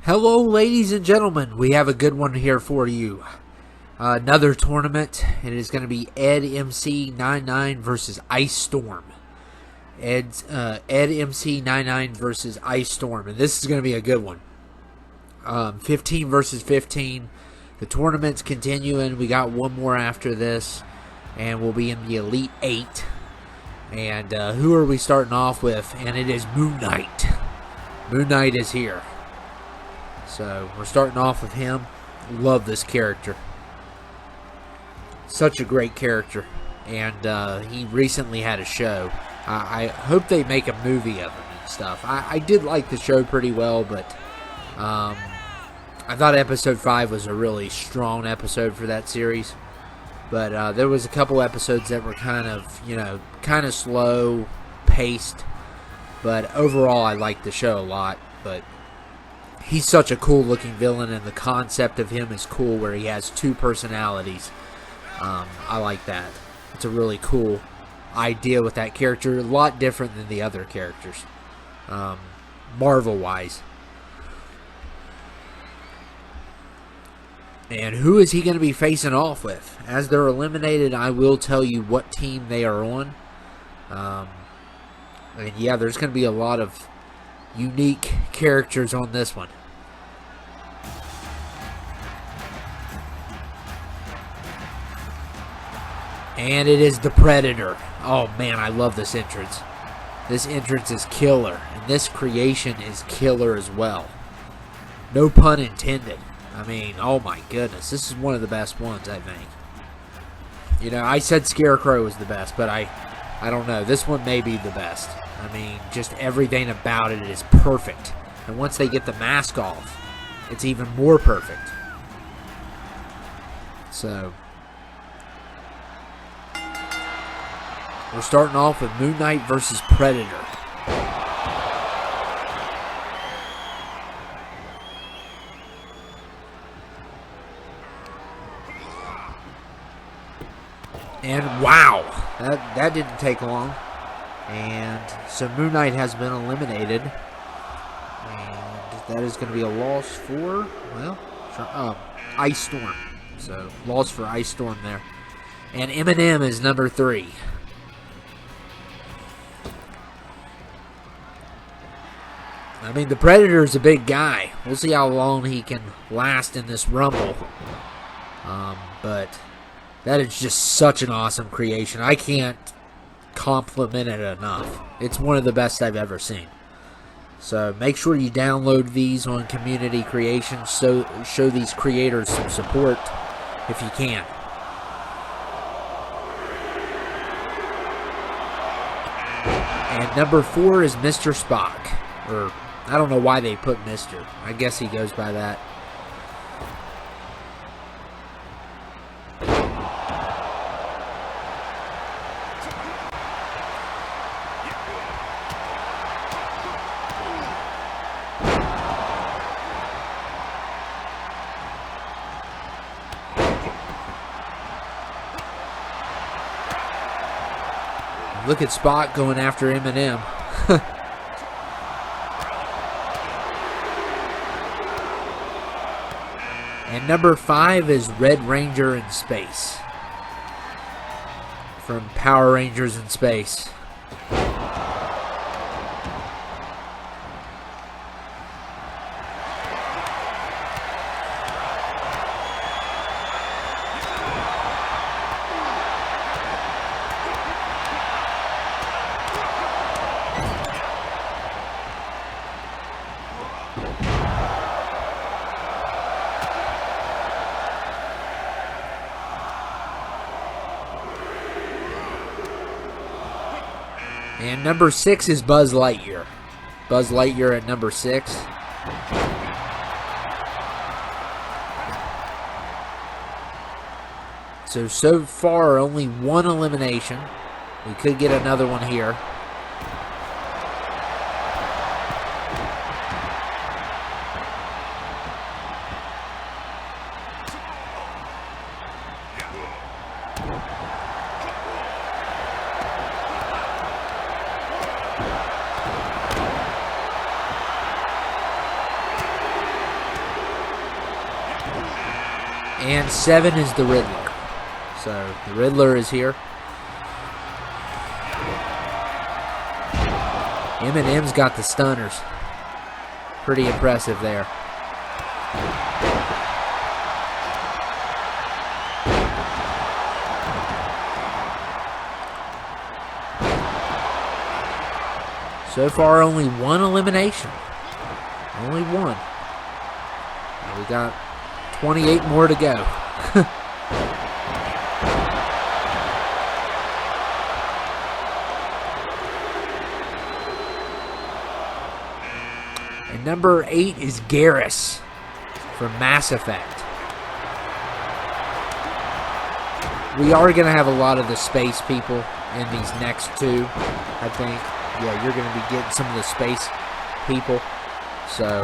Hello, ladies and gentlemen. We have a good one here for you. Another tournament. It is going to be Ed MC99 versus Ice Storm. Ed MC99 versus Ice Storm. And this is going to be a good one. 15 versus 15. The tournament's continuing. We got one more after this. And we'll be in the Elite 8. And who are we starting off with? And it is Moon Knight. Moon Knight is here. So we're starting off with him. Love this character. Such a great character. And he recently had a show. I hope they make a movie of him and stuff. I did like the show pretty well, but I thought episode 5 was a really strong episode for that series. But there was a couple episodes that were kind of slow paced. But overall, I liked the show a lot. But he's such a cool looking villain, and the concept of him is cool, where he has two personalities. I like that. It's a really cool idea with that character. A lot different than the other characters, Marvel wise. And who is he going to be facing off with? As they're eliminated, I will tell you what team they are on. And yeah, there's going to be a lot of unique characters on this one. And it is the Predator. Oh man, I love this entrance. This entrance is killer. And this creation is killer as well. No pun intended. I mean, oh my goodness. This is one of the best ones, I think. You know, I said Scarecrow was the best, but I don't know. This one may be the best. I mean, just everything about it is perfect. And once they get the mask off, it's even more perfect. So, we're starting off with Moon Knight versus Predator. And wow, that didn't take long. And so Moon Knight has been eliminated. And that is going to be a loss for, well, Ice Storm. So, loss for Ice Storm there. And Eminem is number 3. I mean, the Predator is a big guy. We'll see how long he can last in this Rumble. But that is just such an awesome creation. I can't compliment it enough. It's one of the best I've ever seen. So make sure you download these on Community Creations. So show these creators some support if you can. And number 4 is Mr. Spock. Or, I don't know why they put Mr. I guess he goes by that. Look at Spock going after Eminem. And number 5 is Red Ranger in Space. From Power Rangers in Space. And number 6 is Buzz Lightyear. Buzz Lightyear at number 6. So far, only one elimination. We could get another one here. And 7 is the Riddler. So the Riddler is here. Eminem's got the stunners. Pretty impressive there. So far, only one elimination. Only one. We got 28 more to go. And number 8 is Garrus from Mass Effect. We are going to have a lot of the space people in these next two, I think. Yeah, you're going to be getting some of the space people. So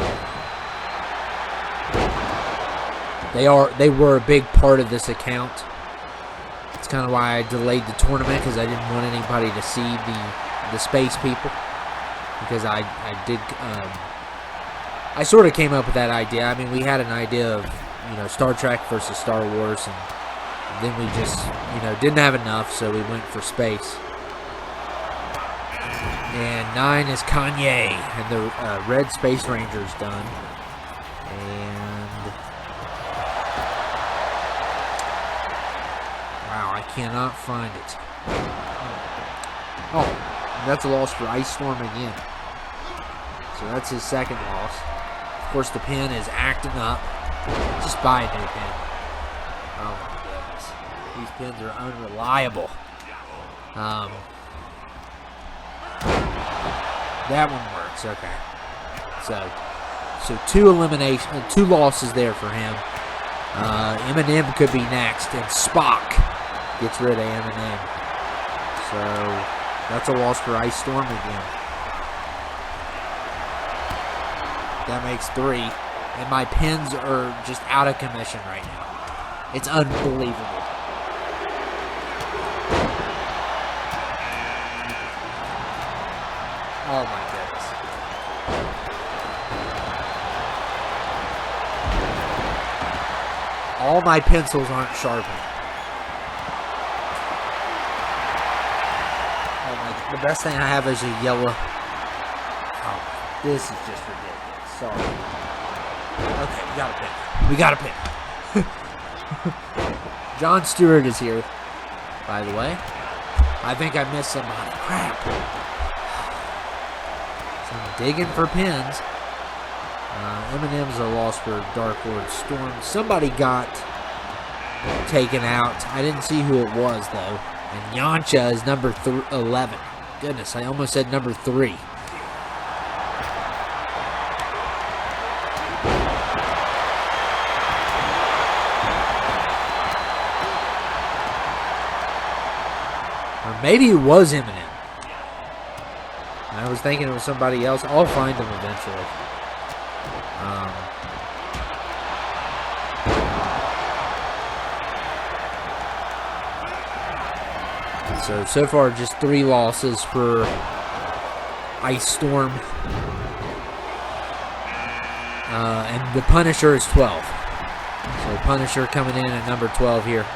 they were a big part of this account. It's kind of why I delayed the tournament, because I didn't want anybody to see the space people, because I sort of came up with that idea. I mean, we had an idea of, you know, Star Trek versus Star Wars, and then we just, you know, didn't have enough, so we went for space. And 9 is Kanye, and the Red Space Ranger's done. And wow, I cannot find it. Oh, that's a loss for Ice Storm again. So that's his second loss. Of course, the pen is acting up. Just buy a new pen. Oh my goodness, these pens are unreliable. That one works, okay. So two losses there for him. Eminem could be next, and Spock gets rid of Eminem. So that's a loss for Ice Storm again. That makes 3. And my pins are just out of commission right now. It's unbelievable. Oh my goodness. All my pencils aren't sharpened. Oh my, the best thing I have is a yellow. Oh, this is just ridiculous. Sorry. Okay, we got a pick. Jon Stewart is here, by the way. I think I missed somebody. Crap. I'm digging for pins. Eminem's a loss for Dark Lord Storm. Somebody got taken out. I didn't see who it was, though. And Yamcha is number 11. Goodness, I almost said number 3. Or maybe it was Eminem. I was thinking it was somebody else. I'll find him eventually. So far, just 3 losses for Ice Storm. And the Punisher is 12. So Punisher coming in at number 12 here.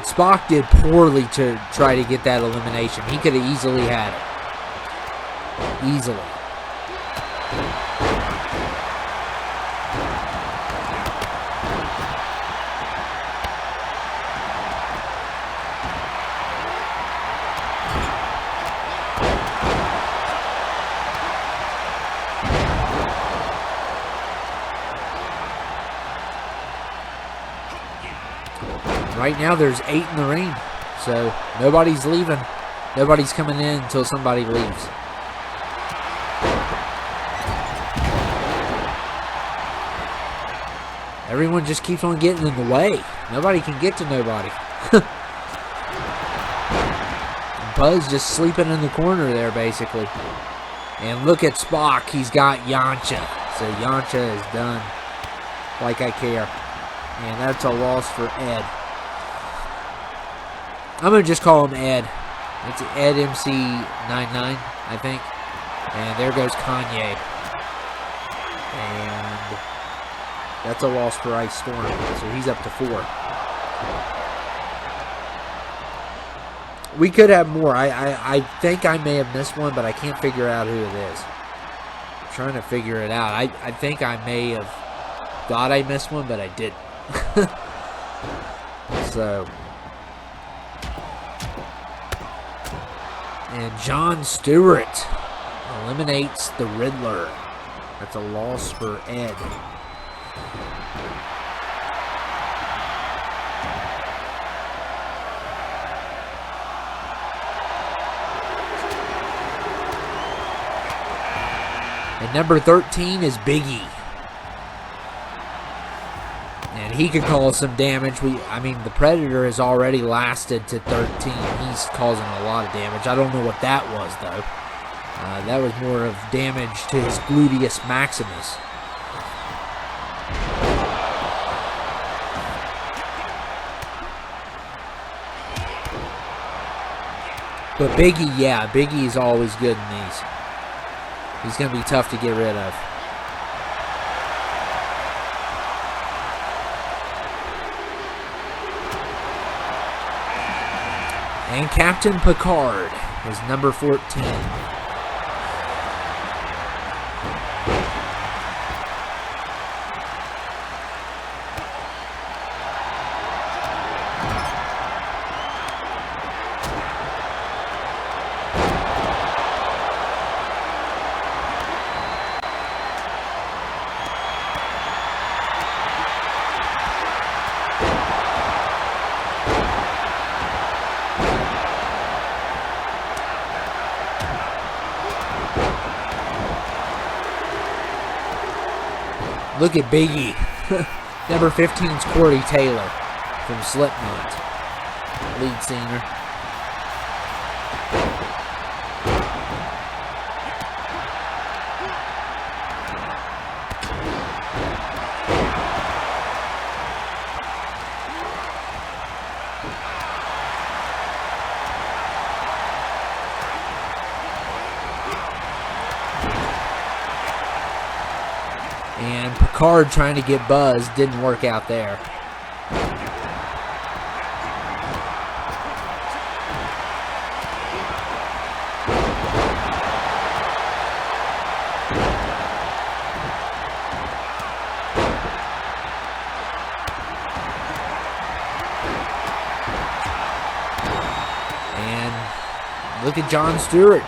Spock did poorly to try to get that elimination. He could have easily had it. Easily. Right now, there's 8 in the ring, so nobody's leaving. Nobody's coming in until somebody leaves. Everyone just keeps on getting in the way. Nobody can get to nobody. Buzz just sleeping in the corner there, basically. And look at Spock. He's got Yamcha. So Yamcha is done. like I care. And that's a loss for Ed. I'm going to just call him Ed. It's Ed MC99, I think. And there goes Kanye. And that's a loss for Ice Storm. So he's up to 4. We could have more. I think I may have missed one, but I can't figure out who it is. I'm trying to figure it out. I think I may have thought I missed one, but I didn't. So. And Jon Stewart eliminates the Riddler. That's a loss for Ed. And number 13 is Biggie. And he could cause some damage. I mean, the Predator has already lasted to 13. He's causing a lot of damage. I don't know what that was, though. That was more of damage to his gluteus maximus. But Biggie, yeah, Biggie is always good in these. He's going to be tough to get rid of. And Captain Picard is number 14. Look at Biggie. Number 15's Corey Taylor from Slipknot, lead singer. And Picard trying to get Buzz didn't work out there. And look at Jon Stewart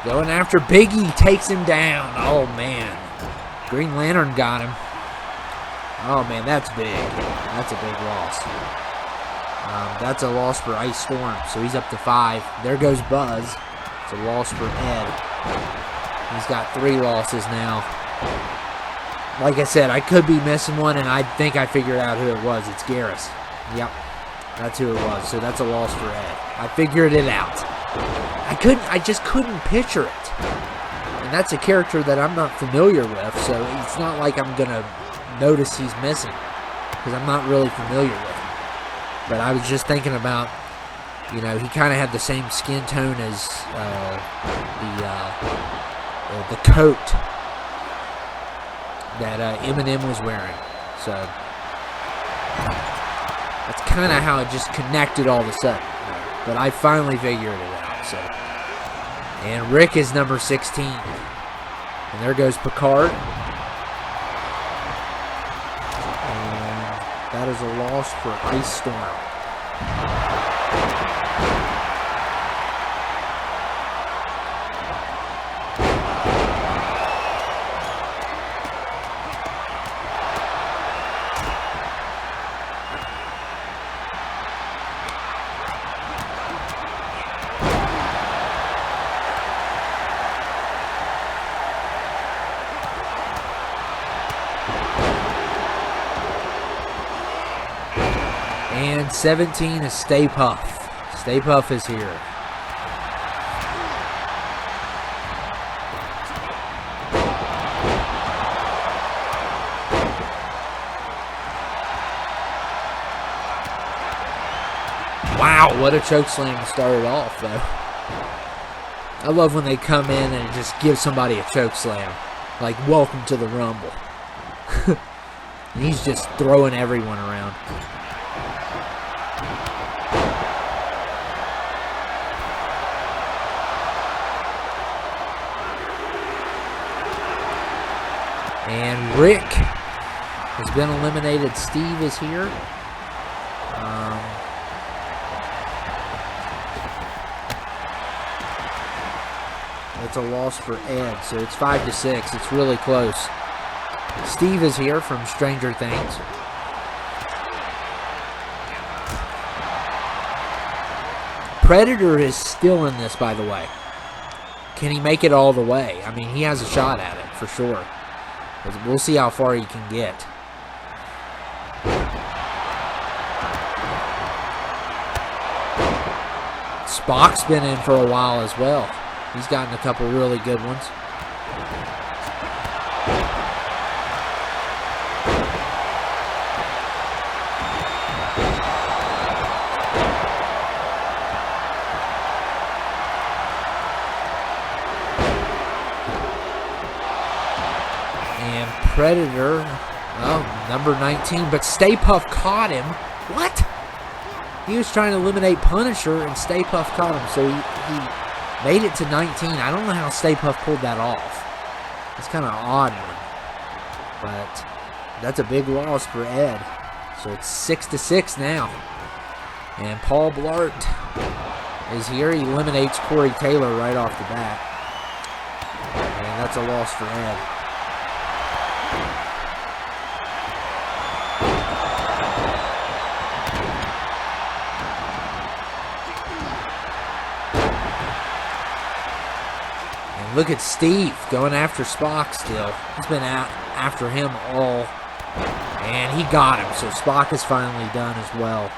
going after Biggie, takes him down. Oh man. Green Lantern got him. Oh man, that's big. That's a big loss. That's a loss for Ice Storm, so he's up to 5. There goes Buzz. It's a loss for Ed. He's got 3 losses now. Like I said, I could be missing one, and I think I figured out who it was. It's Garrus. Yep, that's who it was. So that's a loss for Ed. I figured it out. I just couldn't picture it. And that's a character that I'm not familiar with, so it's not like I'm going to notice he's missing, because I'm not really familiar with him. But I was just thinking about, you know, he kind of had the same skin tone as the coat that Eminem was wearing. So that's kind of how it just connected all of a sudden. But I finally figured it out. So. And Rick is number 16. And there goes Picard. And that is a loss for Ice Storm. And 17 is Stay Puft. Stay Puft is here. Wow, what a chokeslam to start it off, though. I love when they come in and just give somebody a chokeslam. Like, welcome to the Rumble. And he's just throwing everyone around. And Rick has been eliminated. Steve is here. It's a loss for Ed, so it's 5-6. It's really close. Steve is here from Stranger Things. Predator is still in this, by the way. Can he make it all the way? I mean, he has a shot at it, for sure. We'll see how far he can get. Spock's been in for a while as well. He's gotten a couple really good ones. And Predator, oh, number 19, but Stay Puft caught him. What? He was trying to eliminate Punisher, and Stay Puft caught him, so he made it to 19. I don't know how Stay Puft pulled that off. It's kind of an odd one. But that's a big loss for Ed. So it's 6-6 now. And Paul Blart is here. He eliminates Corey Taylor right off the bat. And that's a loss for Ed. Look at Steve going after Spock still. He's been out after him all. And he got him. So Spock is finally done as well.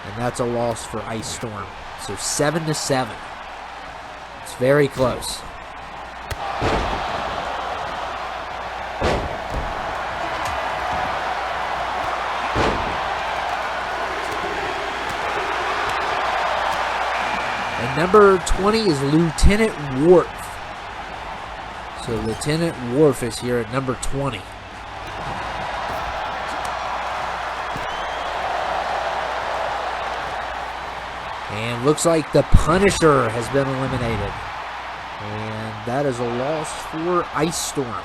And that's a loss for Ice Storm. So 7-7. It's very close. And number 20 is Lieutenant Worf. So Lieutenant Worf is here at number 20. And looks like the Punisher has been eliminated. And that is a loss for Ice Storm.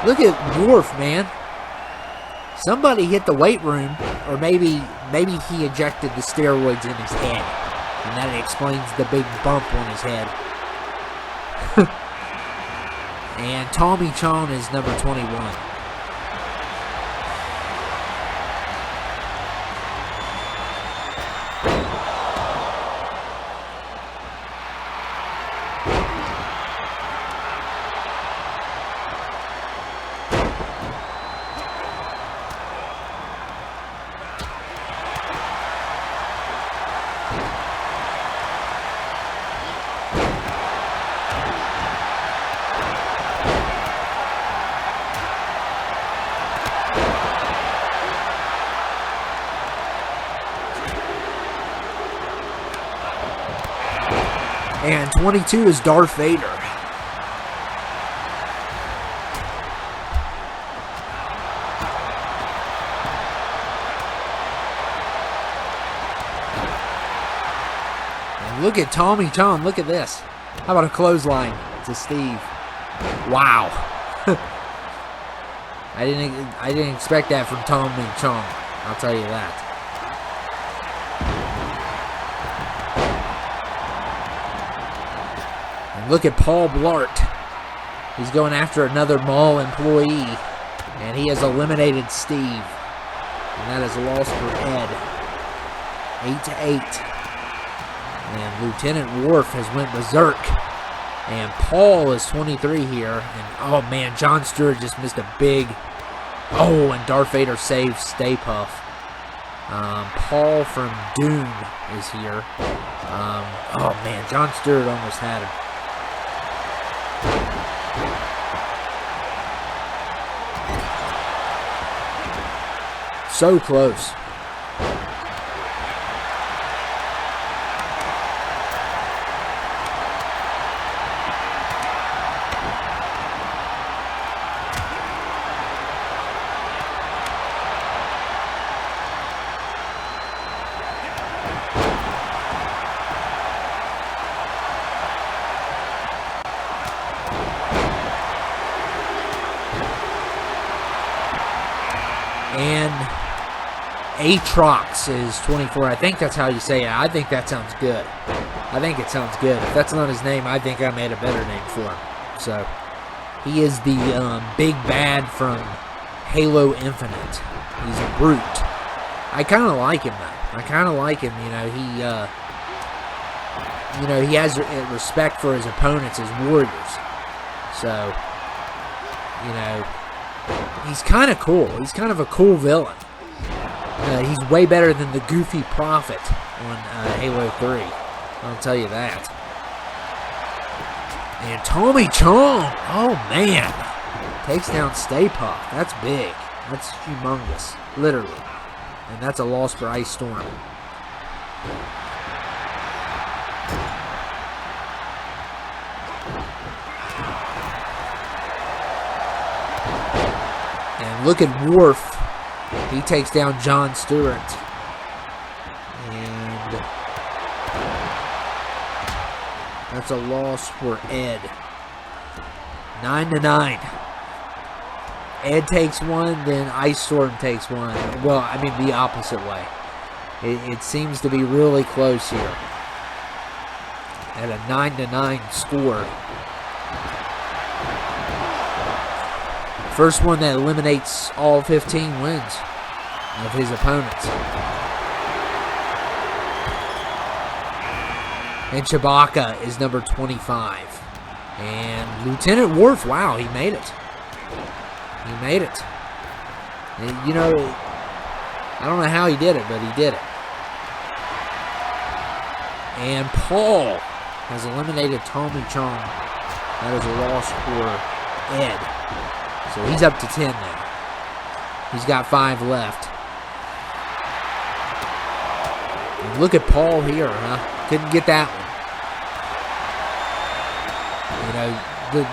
Look at Worf, man. Somebody hit the weight room, or maybe he injected the steroids in his head, and that explains the big bump on his head. And Tommy Chong is number 21. And 22 is Darth Vader. And look at Tommy Chong. Look at this. How about a clothesline to Steve? Wow. I didn't expect that from Tommy Chong. I'll tell you that. Look at Paul Blart. He's going after another mall employee. And he has eliminated Steve. And that is a loss for Ed. 8-8. And Lieutenant Worf has went berserk. And Paul is 23 here. And oh man, Jon Stewart just missed a big... Oh, and Darth Vader saves Stay Puft. Paul from Dune is here. Oh man, Jon Stewart almost had him. so close. And Atrox is 24. I think that's how you say it. I think that sounds good. I think it sounds good. If that's not his name, I think I made a better name for him. So, he is the big bad from Halo Infinite. He's a brute. I kind of like him, though. I kind of like him. He has respect for his opponents as warriors. So, he's kind of cool. He's kind of a cool villain. He's way better than the goofy prophet on Halo 3. I'll tell you that. And Tommy Chong. Oh, man. Takes down Stay Puft. That's big. That's humongous. Literally. And that's a loss for Ice Storm. And look at Worf. He takes down Jon Stewart. And that's a loss for Ed. 9-9. Ed takes one, then Ice Storm takes one. Well, I mean the opposite way. It seems to be really close here. At a 9-9 score. First one that eliminates all 15 wins of his opponents. And CHEWBACCA is number 25. And Lieutenant Worf, wow, he made it. He made it. And, I don't know how he did it, but he did it. And Paul has eliminated Tommy Chong. That is a loss for Ed. So he's up to 10 now. He's got 5 left. And look at Paul here, huh? Couldn't get that one.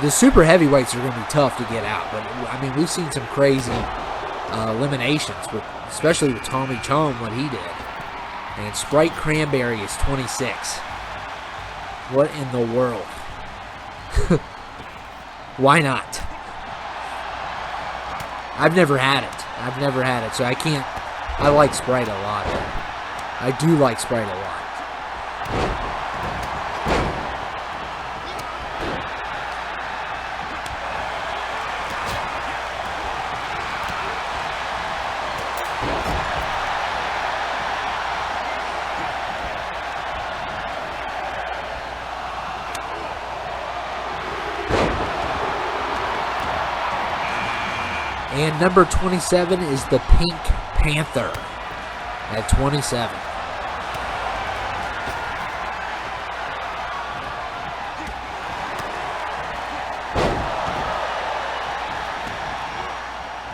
The super heavyweights are going to be tough to get out. But, I mean, we've seen some crazy eliminations, especially with Tommy Chong, what he did. And Sprite Cranberry is 26. What in the world? Why not? I've never had it. So I can't. I like Sprite a lot. I do like Sprite a lot. And number 27 is the Pink Panther at 27.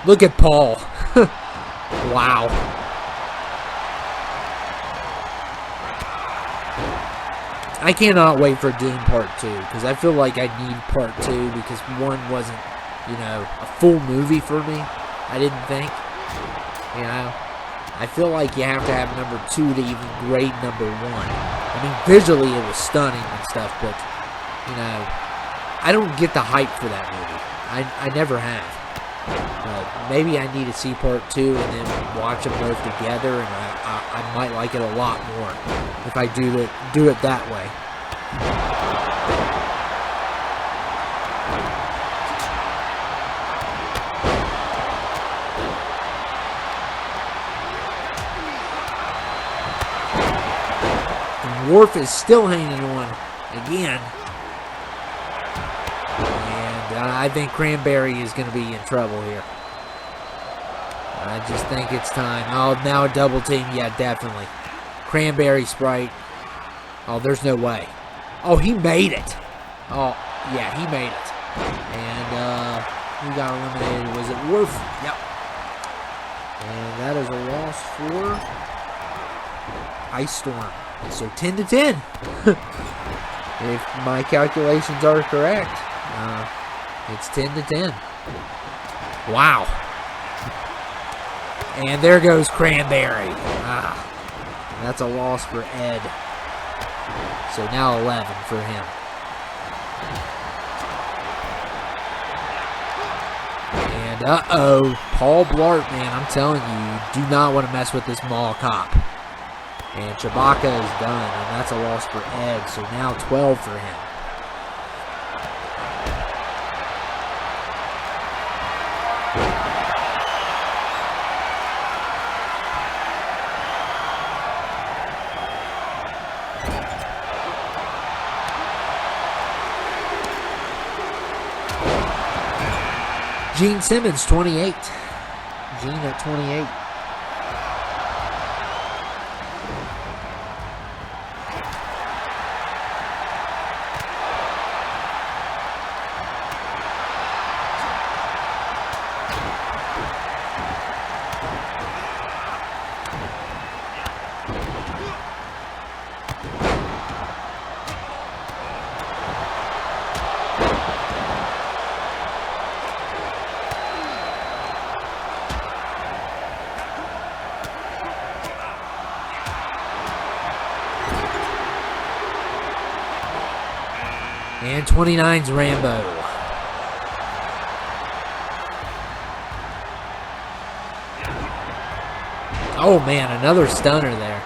Look at Paul. Wow. I cannot wait for Doom Part 2 because I feel like I need Part 2 because 1 wasn't, a full movie for me. I didn't think. I feel like you have to have number 2 to even grade number 1. I mean, visually it was stunning and stuff, but, I don't get the hype for that movie. I never have. But maybe I need to see Part 2 and then watch them both together, and I might like it a lot more if I do it that way. Worf is still hanging on again. And I think Cranberry is going to be in trouble here. I just think it's time. Oh, now a double team. Yeah, definitely. Cranberry, Sprite. Oh, there's no way. Oh, he made it. Oh, yeah, he made it. And who got eliminated? Was it Worf? Yep. And that is a loss for Ice Storm. So 10-10. If my calculations are correct, it's 10-10. Wow. And there goes Cranberry. That's a loss for Ed. So now 11 for him. And Paul Blart, man, I'm telling you do not want to mess with this mall cop. And CHEWBACCA is done, and that's a loss for Ed. So now 12 for him. Gene Simmons, 28. Gene at 28. And 29's Rambo. Oh man, another stunner there.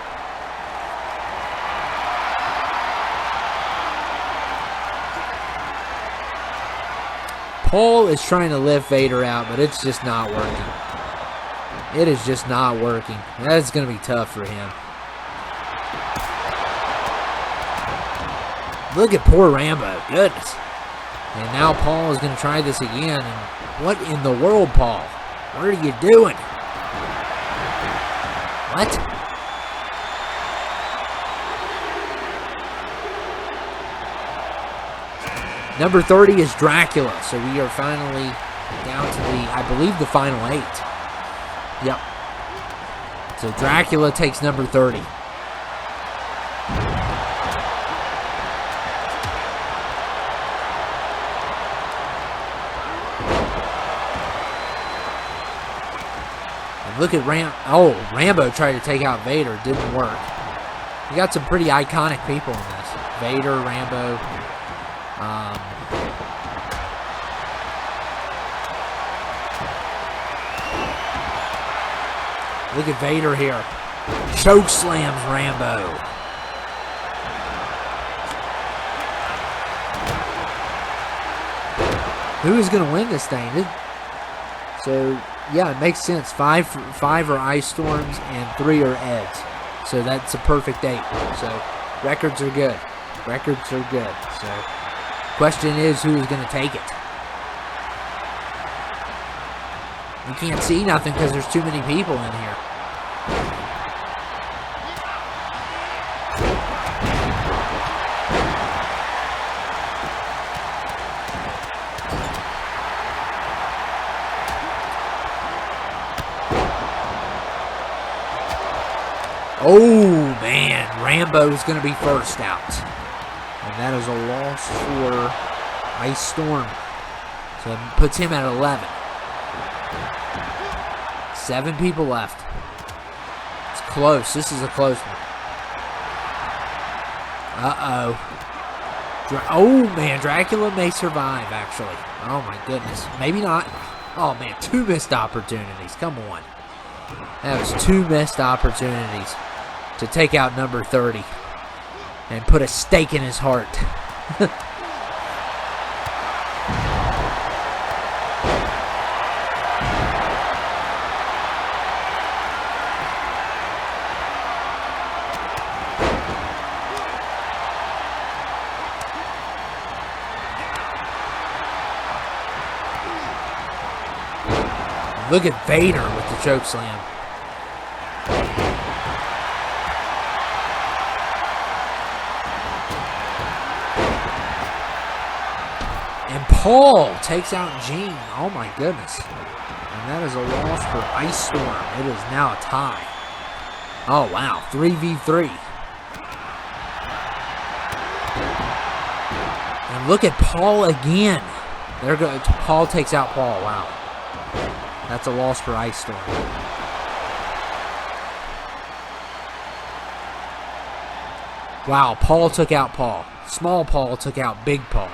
Paul is trying to lift Vader out, but it's just not working. It is just not working. That is going to be tough for him. Look at poor Rambo. Goodness. And now Paul is going to try this again. And what in the world, Paul? What are you doing? What? Number 30 is Dracula. So we are finally down to I believe, the final 8. Yep. So Dracula takes number 30. Look at Rambo tried to take out Vader. Didn't work. You got some pretty iconic people in this. Vader, Rambo. Look at Vader here. Choke slams Rambo. Who is going to win this thing? So... yeah, it makes sense. 5 are Ice Storms and 3 are Eds. So that's a perfect 8. So records are good. Records are good. So question is, who is going to take it? You can't see nothing because there's too many people in here. Oh, man. Rambo's going to be first out. And that is a loss for Ice Storm. So it puts him at 11. 7 people left. It's close. This is a close one. Uh-oh. Oh, man. Dracula may survive, actually. Oh, my goodness. Maybe not. Oh, man. 2 missed opportunities. Come on. That was 2 missed opportunities to take out number 30 and put a stake in his heart. Look at Vader with the choke slam. And Paul takes out Gene. Oh my goodness. And that is a loss for Ice Storm. It is now a tie. Oh, wow. 3v3. And look at Paul again. There goes Paul takes out Paul. Wow. That's a loss for Ice Storm. Wow, Paul took out Paul. Small Paul took out Big Paul.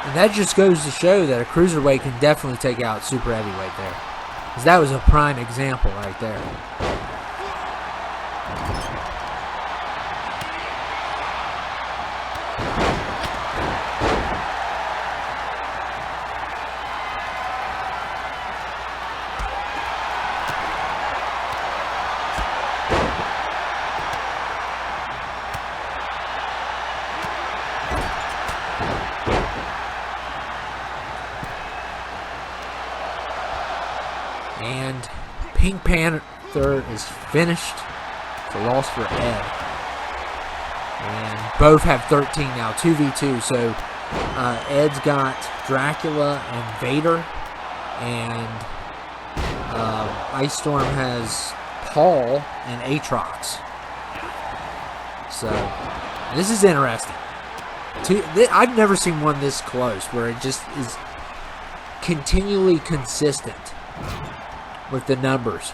And that just goes to show that a cruiserweight can definitely take out super heavyweight there. Because that was a prime example right there. And Pink Panther is finished. It's a loss for Ed. And both have 13 now, 2v2. So Ed's got Dracula and Vader. And Ice Storm has Paul and Aatrox. So this is interesting. I've never seen one this close where it just is continually consistent with the numbers.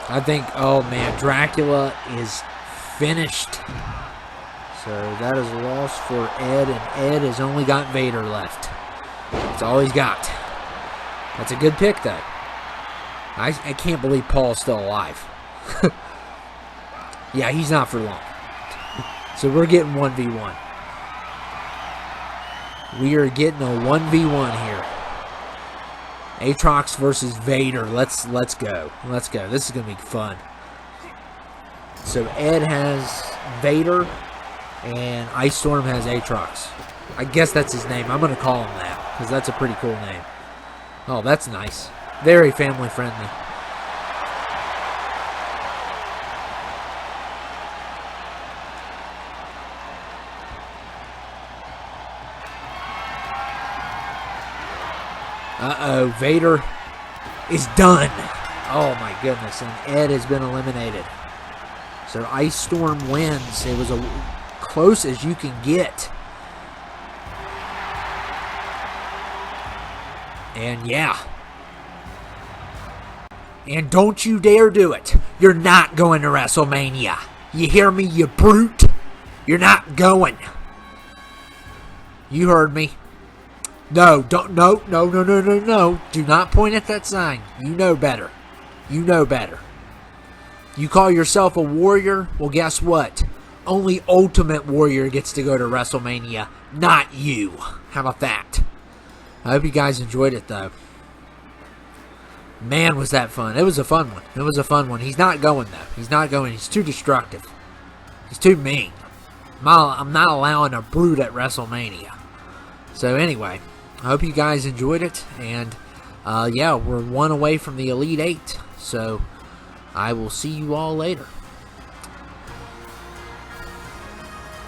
I think, oh man, Dracula is finished. So that is a loss for Ed, and Ed has only got Vader left. That's all he's got. That's a good pick, though. I can't believe Paul's still alive. Yeah, he's not for long. So we're getting 1v1. We are getting a 1v1 here. Aatrox versus Vader. Let's go. Let's go. This is going to be fun. So Ed has Vader and Ice Storm has Aatrox. I guess that's his name. I'm going to call him that because that's a pretty cool name. Oh, that's nice. Very family friendly. Uh-oh, Vader is done. Oh my goodness, and Ed has been eliminated. So Ice Storm wins. It was as close as you can get. And yeah. And don't you dare do it. You're not going to WrestleMania. You hear me, you brute? You're not going. You heard me. No, don't, no. Do not point at that sign. You know better. You know better. You call yourself a warrior? Well, guess what? Only Ultimate Warrior gets to go to WrestleMania, not you. How about that? I hope you guys enjoyed it, though. Man, was that fun. It was a fun one. It was a fun one. He's not going, though. He's not going. He's too destructive. He's too mean. I'm not allowing a brute at WrestleMania. So, anyway, I hope you guys enjoyed it. And, yeah, we're one away from the Elite Eight. So, I will see you all later.